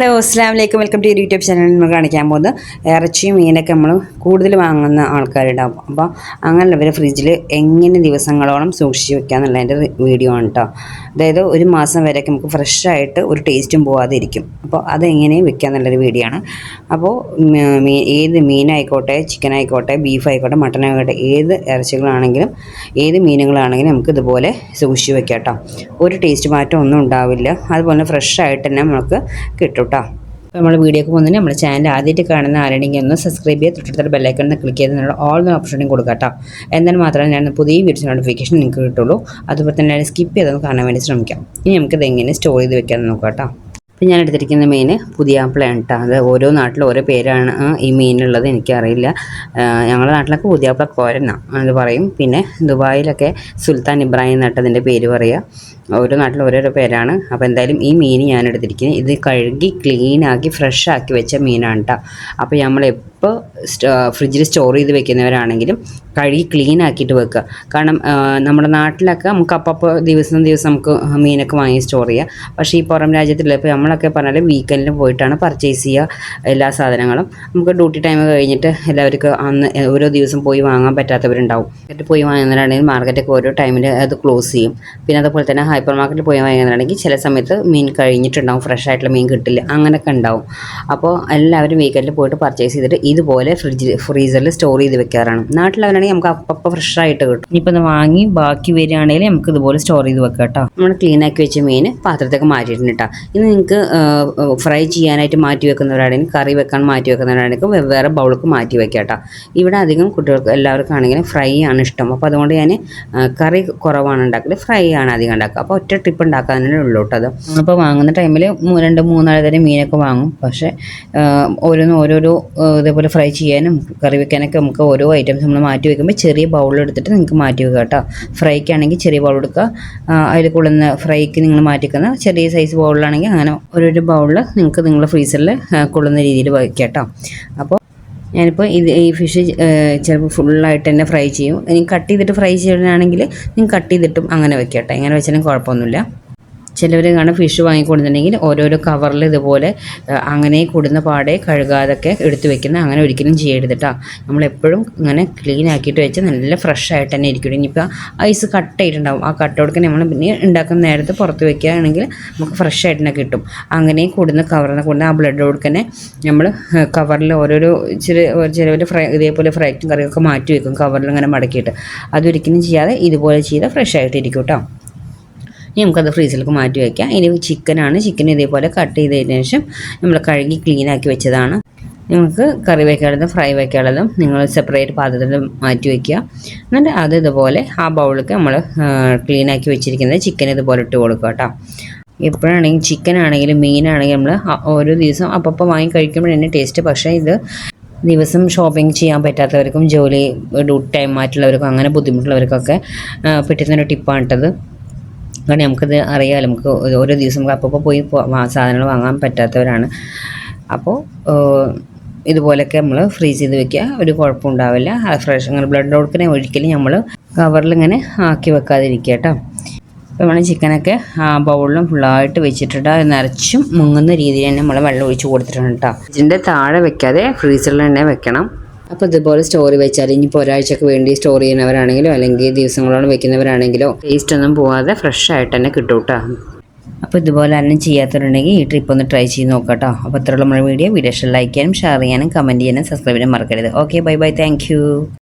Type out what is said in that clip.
Hello അസ്സലാമു അലൈക്കും welcome to YouTube channel. നമ്മൾ കാണിക്കാൻ പോകുന്നത് ഇറച്ചിയും മീനൊക്കെ നമ്മൾ കൂടുതൽ വാങ്ങുന്ന ആൾക്കാരുണ്ടാവും. അപ്പോൾ അങ്ങനെയുള്ളവർ ഫ്രിഡ്ജിൽ എങ്ങനെ ദിവസങ്ങളോളം സൂക്ഷിച്ച് വെക്കുക എന്നുള്ളതിൻ്റെ വീഡിയോ ആണ് കേട്ടോ. അതായത് ഒരു മാസം വരെയൊക്കെ നമുക്ക് ഫ്രഷായിട്ട് ഒരു ടേസ്റ്റും പോകാതെ ഇരിക്കും. അപ്പോൾ അതെങ്ങനെ വെക്കുക എന്നുള്ളൊരു വീഡിയോ ആണ്. അപ്പോൾ ഏത് മീനായിക്കോട്ടെ, ചിക്കൻ ആയിക്കോട്ടെ, ബീഫ് ആയിക്കോട്ടെ, മട്ടൻ ആയിക്കോട്ടെ, ഏത് ഇറച്ചികളാണെങ്കിലും ഏത് മീനുകളാണെങ്കിലും നമുക്ക് ഇതുപോലെ സൂക്ഷിച്ച് വെക്കാം കേട്ടോ. ഒരു ടേസ്റ്റ് മാറ്റം ഒന്നും ഉണ്ടാവില്ല. അതുപോലെ ഫ്രഷായിട്ട് തന്നെ നമുക്ക് കിട്ടും. നമ്മൾ വീഡിയോക്ക് പോകുന്നതിന് നമ്മുടെ ചാനൽ ആദ്യമായിട്ട് കാണുന്ന ആരെങ്കിലും ഒന്ന് സബ്സ്ക്രൈബ് ചെയ്ത് തൊട്ടടുത്ത ബെല്ലൈക്കൺ ഒന്ന് ക്ലിക്ക് ചെയ്ത് നിങ്ങൾ ഓൾ എന്ന ഓപ്ഷനും കൊടുക്കുക കേട്ടോ. എന്നാൽ മാത്രമേ ഞാൻ പുതിയ വീഡിയോസ് നോട്ടിഫിക്കേഷൻ നിങ്ങൾക്ക് കിട്ടുള്ളൂ. അതുപോലെ തന്നെ സ്കിപ്പ് ചെയ്തൊന്ന് കാണാൻ വേണ്ടി ശ്രമിക്കാം. ഇനി നമുക്കിത് എങ്ങനെ സ്റ്റോർ ചെയ്ത് വെക്കാമെന്ന് നോക്കാം കേട്ടോ. ഇപ്പം ഞാൻ എടുത്തിരിക്കുന്ന മീൻ പുതിയാപ്പിളയാണ് കേട്ടോ. അത് ഓരോ നാട്ടിലും ഓരോ പേരാണ് ഈ മീനുള്ളത്, എനിക്കറിയില്ല. ഞങ്ങളുടെ നാട്ടിലൊക്കെ പുതിയാപ്പിള കോരനാണ് അത് പറയും. പിന്നെ ദുബായിലൊക്കെ സുൽത്താൻ ഇബ്രാഹിം എന്നതിൻ്റെ പേര് പറയുക. ഓരോ നാട്ടിലും ഓരോരോ പേരാണ്. അപ്പോൾ എന്തായാലും ഈ മീൻ ഞാൻ എടുത്തിരിക്കുന്നത് ഇത് കഴുകി ക്ലീനാക്കി ഫ്രഷാക്കി വെച്ച മീനാണ് കേട്ടോ. അപ്പോൾ നമ്മളെപ്പോൾ ഫ്രിഡ്ജിൽ സ്റ്റോർ ചെയ്ത് വെക്കുന്നവരാണെങ്കിലും കഴുകി ക്ലീൻ ആക്കിയിട്ട് വെക്കുക. കാരണം നമ്മുടെ നാട്ടിലൊക്കെ നമുക്ക് അപ്പോൾ ദിവസം നമുക്ക് മീനൊക്കെ വാങ്ങി സ്റ്റോർ ചെയ്യുക. പക്ഷേ ഈ പുറം രാജ്യത്തിലുള്ള ഇപ്പോൾ നമ്മളൊക്കെ പറഞ്ഞാൽ വീക്കെൻഡിൽ പോയിട്ടാണ് പർച്ചേസ് ചെയ്യുക എല്ലാ സാധനങ്ങളും. നമുക്ക് ഡ്യൂട്ടി ടൈം കഴിഞ്ഞിട്ട് എല്ലാവർക്കും അന്ന് ഓരോ ദിവസം പോയി വാങ്ങാൻ പറ്റാത്തവരുണ്ടാവും. മാർക്കറ്റിൽ പോയി വാങ്ങുന്നവരാണെങ്കിൽ മാർക്കറ്റൊക്കെ ഓരോ ടൈമിൽ അത് ക്ലോസ് ചെയ്യും. പിന്നെ അതുപോലെ തന്നെ ഹൈപ്പർ മാർക്കറ്റിൽ പോയി വാങ്ങുന്നവരാണെങ്കിൽ ചില സമയത്ത് മീൻ കഴിഞ്ഞിട്ടുണ്ടാവും, ഫ്രഷ് ആയിട്ടുള്ള മീൻ കിട്ടില്ല, അങ്ങനെയൊക്കെ ഉണ്ടാവും. അപ്പോൾ എല്ലാവരും വീക്കെൻഡിൽ പോയിട്ട് പർച്ചേസ് ചെയ്തിട്ട് ഇതുപോലെ ഫ്രീസറിൽ സ്റ്റോർ ചെയ്ത് വെക്കാറാണ്. നാട്ടിലവരാണെങ്കിൽ നമുക്ക് അപ്പോൾ ഫ്രഷായിട്ട് കിട്ടും. ഇനിയിപ്പോൾ അത് വാങ്ങി ബാക്കി വരികയാണെങ്കിൽ നമുക്ക് ഇതുപോലെ സ്റ്റോർ ചെയ്ത് വെക്കാം കേട്ടോ. നമ്മൾ ക്ലീൻ ആക്കി വെച്ച മീൻ പാത്രത്തേക്ക് മാറ്റിയിട്ടുണ്ട് കേട്ടോ. ഇത് നിങ്ങൾക്ക് ഫ്രൈ ചെയ്യാനായിട്ട് മാറ്റി വെക്കുന്നവരാണെങ്കിൽ, കറി വെക്കാൻ മാറ്റി വെക്കുന്നവരാണെങ്കിൽ വെവ്വേറെ ബൗൾക്ക് മാറ്റി വെക്കാം കേട്ടോ. ഇവിടെ അധികം കുട്ടികൾക്ക് എല്ലാവർക്കും ആണെങ്കിലും ഫ്രൈ ആണ് ഇഷ്ടം. അപ്പോൾ അതുകൊണ്ട് ഞാൻ കറി കുറവാണ് ഉണ്ടാക്കൽ, ഫ്രൈ ആണ് അധികം ഉണ്ടാക്കുക. അപ്പോൾ ഒറ്റ ട്രിപ്പ് ഉണ്ടാക്കാനേ ഉള്ളൂ കേട്ടോ. അത് അപ്പോൾ വാങ്ങുന്ന ടൈമിൽ 2-3 തരം മീനൊക്കെ വാങ്ങും. പക്ഷേ ഓരോരോ ഇതേപോലെ ഫ്രൈ ചെയ്യാനും കറി വെക്കാനൊക്കെ നമുക്ക് ഓരോ ഐറ്റംസ് നമ്മൾ മാറ്റി വെക്കുമ്പോൾ ചെറിയ ബൗളെടുത്തിട്ട് നിങ്ങൾക്ക് മാറ്റി വെക്കുക കേട്ടോ. ഫ്രൈക്കാണെങ്കിൽ ചെറിയ ബൗൾ എടുക്കുക. അതിൽ കൊള്ളുന്ന ഫ്രൈക്ക് നിങ്ങൾ മാറ്റിക്കുന്ന ചെറിയ സൈസ് ബൗളിലാണെങ്കിൽ അങ്ങനെ ഓരോരോ ബൗളിൽ നിങ്ങൾക്ക് നിങ്ങളുടെ ഫ്രീസറിൽ കൊള്ളുന്ന രീതിയിൽ വയ്ക്കാം കേട്ടോ. അപ്പോൾ ഞാനിപ്പോൾ ഈ ഫിഷ് ചിലപ്പോൾ ഫുള്ളായിട്ട് തന്നെ ഫ്രൈ ചെയ്യും. ഇനി കട്ട് ചെയ്തിട്ട് ഫ്രൈ ചെയ്യണമെങ്കിൽ നിങ്ങൾ കട്ട് ചെയ്തിട്ടും അങ്ങനെ വെക്കാം കേട്ടോ. എങ്ങനെ വെച്ചാലും കുഴപ്പമൊന്നുമില്ല. ചിലവർ കാണാൻ ഫിഷ് വാങ്ങിക്കൊടുത്തിട്ടുണ്ടെങ്കിൽ ഓരോരോ കവറിൽ ഇതുപോലെ അങ്ങനെ കൊടുന്ന പാടെ കഴുകാതൊക്കെ എടുത്ത് വെക്കുന്ന, അങ്ങനെ ഒരിക്കലും ചെയ്യരുത് കേട്ടോ. നമ്മളെപ്പോഴും ഇങ്ങനെ ക്ലീൻ ആക്കിയിട്ട് വെച്ച് നല്ല ഫ്രഷ് ആയിട്ട് തന്നെ ഇരിക്കും. ഇനിയിപ്പോൾ ഐസ് കട്ട് ചെയ്തിട്ടുണ്ടാവും, ആ കട്ട് കൊടുക്കാൻ നമ്മൾ പിന്നെ ഉണ്ടാക്കുന്ന നേരത്തെ പുറത്ത് വെക്കുകയാണെങ്കിൽ നമുക്ക് ഫ്രഷ് ആയിട്ട് തന്നെ കിട്ടും. അങ്ങനെ കൊടുന്ന കവറിൽ കൊടുന്ന ആ ബ്ലഡ് കൊടുക്കന്നെ നമ്മൾ കവറിൽ ഓരോരോ ചിലവർ ഇതേപോലെ ഫ്രൈക്കും കറിയൊക്കെ മാറ്റി വെക്കും കവറിൽ ഇങ്ങനെ മടക്കിയിട്ട്. അതൊരിക്കലും ചെയ്യാതെ ഇതുപോലെ ചെയ്താൽ ഫ്രഷ് ആയിട്ടിരിക്കും കേട്ടോ. ഇനി നമുക്കത് ഫ്രീസറിലേക്ക് മാറ്റി വയ്ക്കാം. ഇനി ചിക്കൻ ഇതേപോലെ കട്ട് ചെയ്തതിന് ശേഷം നമ്മൾ കഴുകി ക്ലീനാക്കി വെച്ചതാണ്. നിങ്ങൾക്ക് കറി വയ്ക്കാനുള്ളതും ഫ്രൈ വയ്ക്കാനുള്ളതും നിങ്ങൾ സെപ്പറേറ്റ് പാത്രത്തിൽ മാറ്റി വയ്ക്കുക. എന്നിട്ട് അത് ഇതുപോലെ ആ ബൗളിലേക്ക് നമ്മൾ ക്ലീനാക്കി വെച്ചിരിക്കുന്നത് ചിക്കൻ ഇതുപോലെ ഇട്ട് കൊടുക്കുക കേട്ടോ. എപ്പോഴാണെങ്കിലും ചിക്കൻ ആണെങ്കിലും മീനാണെങ്കിലും നമ്മൾ ഓരോ ദിവസം അപ്പോൾ വാങ്ങി കഴിക്കുമ്പോഴാണ് ടേസ്റ്റ്. പക്ഷേ ഇത് ദിവസം ഷോപ്പിംഗ് ചെയ്യാൻ പറ്റാത്തവർക്കും ജോലി ഡ്യൂട്ടി ടൈം മാറ്റുള്ളവർക്കും അങ്ങനെ ബുദ്ധിമുട്ടുള്ളവർക്കൊക്കെ പറ്റുന്നൊരു ടിപ്പാണ് ഇട്ടത്. കാരണം നമുക്കത് അറിയാമല്ലോ, നമുക്ക് ഓരോ ദിവസം അപ്പോൾ പോയി സാധനങ്ങൾ വാങ്ങാൻ പറ്റാത്തവരാണ്. അപ്പോൾ ഇതുപോലെയൊക്കെ നമ്മൾ ഫ്രീസ് ചെയ്ത് വെക്കുക, ഒരു കുഴപ്പമുണ്ടാവില്ല. ഫ്രഷ് അങ്ങനെ ബ്ലഡ് കൊടുക്കണേ ഒരിക്കലും നമ്മൾ കവറിൽ ഇങ്ങനെ ആക്കി വെക്കാതിരിക്കുക കേട്ടോ. അപ്പോൾ നമ്മൾ ചിക്കനൊക്കെ ആ ബൗളിലും ഫുള്ളായിട്ട് വെച്ചിട്ടുണ്ട്. നിറച്ചും മുങ്ങുന്ന രീതിയിൽ തന്നെ നമ്മൾ വെള്ളം ഒഴിച്ച് കൊടുത്തിട്ടുണ്ട് കേട്ടോ. ഇതിൻ്റെ താഴെ വെക്കാതെ ഫ്രീസറിൽ തന്നെ വെക്കണം. അപ്പോൾ ഇതുപോലെ സ്റ്റോറി വെച്ചാൽ ഇനിയിപ്പോൾ ഒരാഴ്ചക്ക് വേണ്ടി സ്റ്റോർ ചെയ്യുന്നവരാണെങ്കിലോ അല്ലെങ്കിൽ ദിവസങ്ങളോളം വെക്കുന്നവരാണെങ്കിലോ ടേസ്റ്റ് ഒന്നും പോകാതെ ഫ്രഷ് ആയിട്ട് തന്നെ കിട്ടും കേട്ടോ. അപ്പോൾ ഇതുപോലെ ആരും ചെയ്യാത്തവരുണ്ടെങ്കിൽ ഈ ട്രിപ്പ് ഒന്ന് ട്രൈ ചെയ്ത് നോക്കാം കേട്ടോ. അപ്പോൾ ഇത്രയുള്ള നമ്മുടെ വീഡിയോ ലൈക്ക് ചെയ്യാനും ഷെയർ ചെയ്യാനും കമൻറ്റ് ചെയ്യാനും സബ്സ്ക്രൈബ് ചെയ്യാനും മറക്കരുത്. Okay, bye, thank U.